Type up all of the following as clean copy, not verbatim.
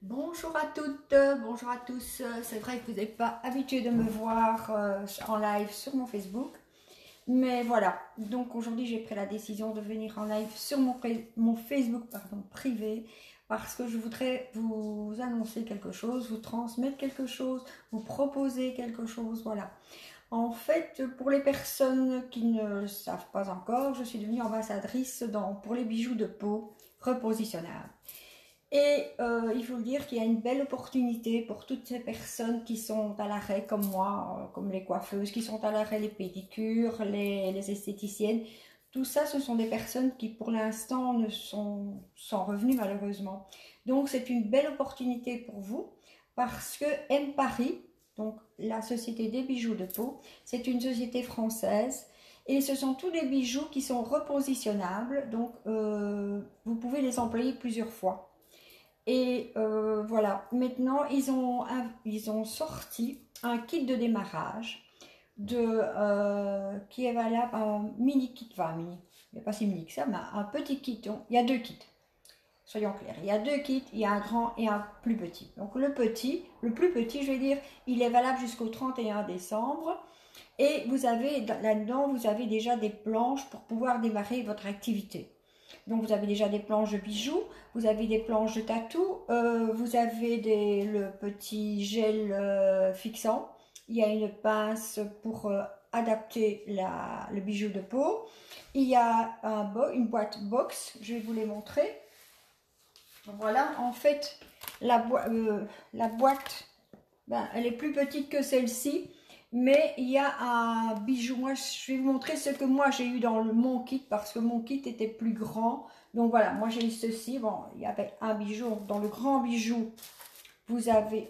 Bonjour à toutes, bonjour à tous. C'est vrai que vous n'êtes pas habitués de me voir en live sur mon Facebook. Mais voilà, donc aujourd'hui j'ai pris la décision de venir en live sur mon Facebook privé parce que je voudrais vous annoncer quelque chose, vous transmettre quelque chose, vous proposer quelque chose, voilà. En fait, pour les personnes qui ne le savent pas encore, je suis devenue ambassadrice pour les bijoux de peau repositionnables. Et il faut le dire qu'il y a une belle opportunité pour toutes ces personnes qui sont à l'arrêt comme moi, comme les coiffeuses, qui sont à l'arrêt, les pédicures, les esthéticiennes. Tout ça, ce sont des personnes qui pour l'instant ne sont sans revenus malheureusement. Donc c'est une belle opportunité pour vous parce que M Paris, donc la société des bijoux de peau, c'est une société française. Et ce sont tous des bijoux qui sont repositionnables, donc vous pouvez les employer plusieurs fois. Et voilà, maintenant ils ont sorti un kit de démarrage qui est valable, un mini kit, enfin mini, il n'est pas si mini que ça, mais un petit kit. Donc, il y a deux kits, soyons clairs. Il y a deux kits, il y a un grand et un plus petit. Donc le plus petit, je vais dire, il est valable jusqu'au 31 décembre. Et vous avez là-dedans, vous avez déjà des planches pour pouvoir démarrer votre activité. Donc vous avez déjà des planches de bijoux, vous avez des planches de tatou, vous avez le petit gel fixant, il y a une pince pour adapter le bijou de peau, il y a une boîte box, je vais vous les montrer. Voilà, en fait la boîte, elle est plus petite que celle-ci. Mais il y a un bijou, moi je vais vous montrer ce que moi j'ai eu dans mon kit parce que mon kit était plus grand. Donc voilà, moi j'ai eu ceci, bon il y avait un bijou, dans le grand bijou vous avez,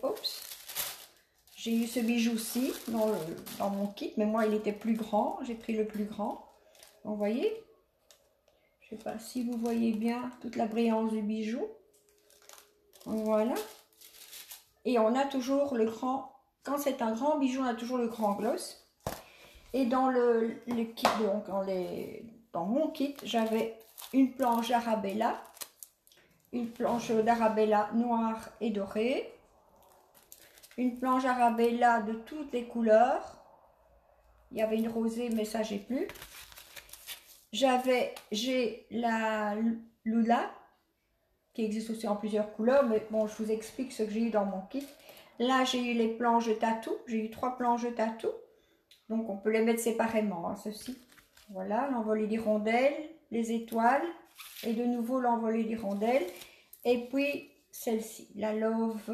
j'ai eu ce bijou-ci dans mon kit, mais moi il était plus grand, j'ai pris le plus grand. Donc vous voyez, je ne sais pas si vous voyez bien toute la brillance du bijou. Voilà, et on a toujours le grand, quand c'est un grand bijou on a toujours le grand gloss. Et dans le kit, donc dans mon kit, j'avais une planche d'Arabella, noire et dorée, une planche Arabella de toutes les couleurs. Il y avait une rosée, mais ça j'ai plus. J'ai la Lula, qui existe aussi en plusieurs couleurs, mais bon, je vous explique ce que j'ai eu dans mon kit. Là, j'ai eu les planches de tatou, j'ai eu 3 planches de tatou. Donc on peut les mettre séparément, hein, ceci. Voilà, l'envolée d'hirondelles, les étoiles, et de nouveau l'envolée d'hirondelles. Et puis celle-ci, la Love,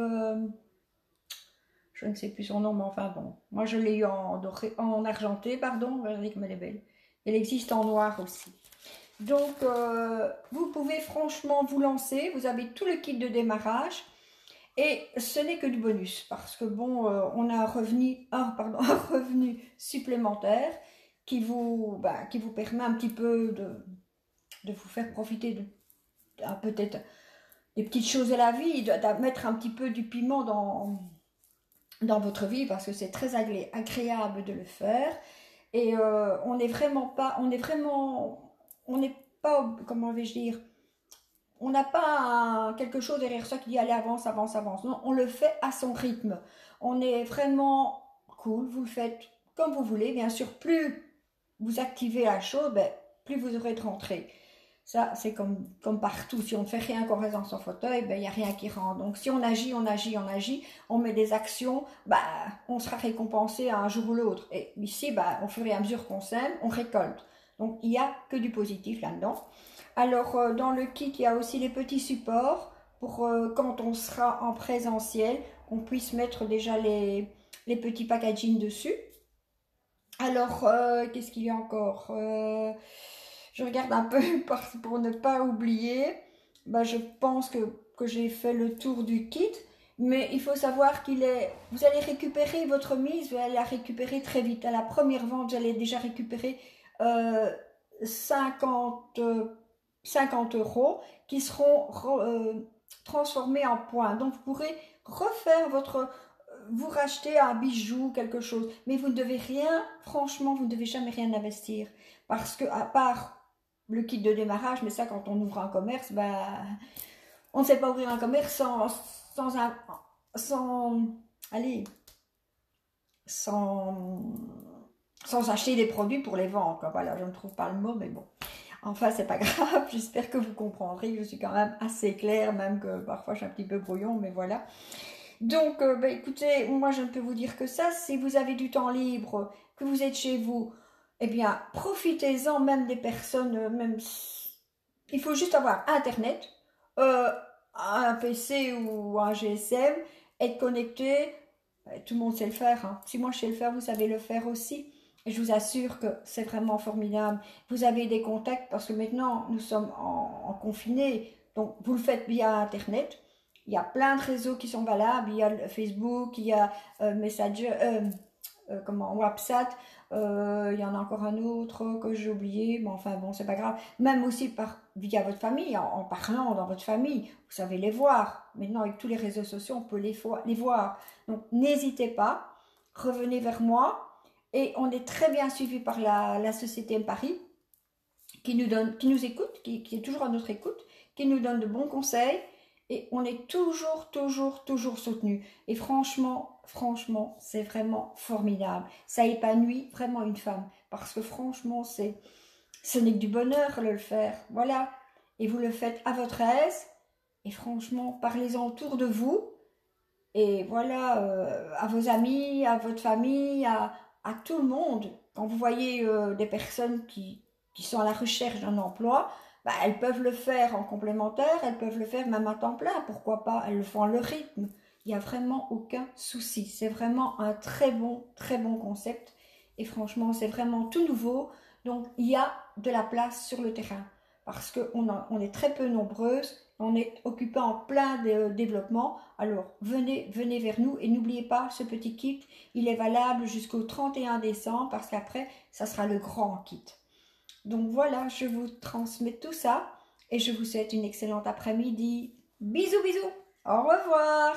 je ne sais plus son nom, mais enfin bon. Moi je l'ai eu en argenté, pardon, regardez comme elle est belle. Elle existe en noir aussi. Donc vous pouvez franchement vous lancer, vous avez tout le kit de démarrage. Et ce n'est que du bonus, parce que bon, on a un revenu supplémentaire qui vous permet un petit peu de vous faire profiter peut-être des petites choses de la vie, de mettre un petit peu du piment dans votre vie, parce que c'est très agréable de le faire. Et on n'est pas, comment vais-je dire, on n'a pas quelque chose derrière ça qui dit allez avance, avance, avance. Non, on le fait à son rythme. On est vraiment cool, vous le faites comme vous voulez. Bien sûr, plus vous activez la chose, plus vous aurez de rentrée. Ça, c'est comme partout. Si on ne fait rien qu'on reste dans son fauteuil, il n'y a rien qui rentre. Donc si on agit, on met des actions, on sera récompensé un jour ou l'autre. Et ici, au fur et à mesure qu'on sème, on récolte. Donc il n'y a que du positif là-dedans. Alors, dans le kit, il y a aussi les petits supports pour quand on sera en présentiel, qu'on puisse mettre déjà les petits packaging dessus. Alors, qu'est-ce qu'il y a encore je regarde un peu pour ne pas oublier. Je pense que j'ai fait le tour du kit. Mais il faut savoir vous allez récupérer votre mise, vous allez la récupérer très vite. À la première vente, j'allais déjà récupérer 50 € qui seront transformés en points. Donc, vous pourrez refaire vous racheter un bijou, quelque chose. Mais vous ne devez rien, franchement, vous ne devez jamais rien investir. Parce que, à part le kit de démarrage, mais ça, quand on ouvre un commerce, on ne sait pas ouvrir un commerce sans, allez, sans acheter des produits pour les vendre, quoi. Voilà, je ne trouve pas le mot, mais bon. Enfin, c'est pas grave, j'espère que vous comprendrez, je suis quand même assez claire, même que parfois je suis un petit peu brouillon, mais voilà. Donc, écoutez, moi je ne peux vous dire que ça, si vous avez du temps libre, que vous êtes chez vous, eh bien, profitez-en, même des personnes, il faut juste avoir Internet, euh, un PC ou un GSM, être connecté, tout le monde sait le faire, hein. Si moi je sais le faire, vous savez le faire aussi. Et je vous assure que c'est vraiment formidable. Vous avez des contacts parce que maintenant nous sommes en confiné, donc vous le faites via Internet. Il y a plein de réseaux qui sont valables. Il y a le Facebook, il y a Messenger, WhatsApp. Il y en a encore un autre que j'ai oublié, mais enfin bon, c'est pas grave. Même aussi via votre famille, en parlant dans votre famille, vous savez les voir. Maintenant, avec tous les réseaux sociaux, on peut les voir. Donc, n'hésitez pas, revenez vers moi. Et on est très bien suivi par la Société M Paris, qui nous écoute, qui est toujours à notre écoute, qui nous donne de bons conseils. Et on est toujours soutenu. Et franchement, c'est vraiment formidable. Ça épanouit vraiment une femme. Parce que franchement, ce n'est que du bonheur de le faire. Voilà. Et vous le faites à votre aise. Et franchement, parlez-en autour de vous. Et voilà, à vos amis, à votre famille, à tout le monde. Quand vous voyez des personnes qui sont à la recherche d'un emploi, bah, elles peuvent le faire en complémentaire, elles peuvent le faire même à temps plein, pourquoi pas, elles le font à leur rythme. Il n'y a vraiment aucun souci. C'est vraiment un très bon concept. Et franchement, c'est vraiment tout nouveau. Donc, il y a de la place sur le terrain. Parce qu'on est très peu nombreuses, on est occupé en plein développement. Alors, venez vers nous et n'oubliez pas, ce petit kit, il est valable jusqu'au 31 décembre parce qu'après, ça sera le grand kit. Donc voilà, je vous transmets tout ça et je vous souhaite une excellente après-midi. Bisous, bisous. Au revoir.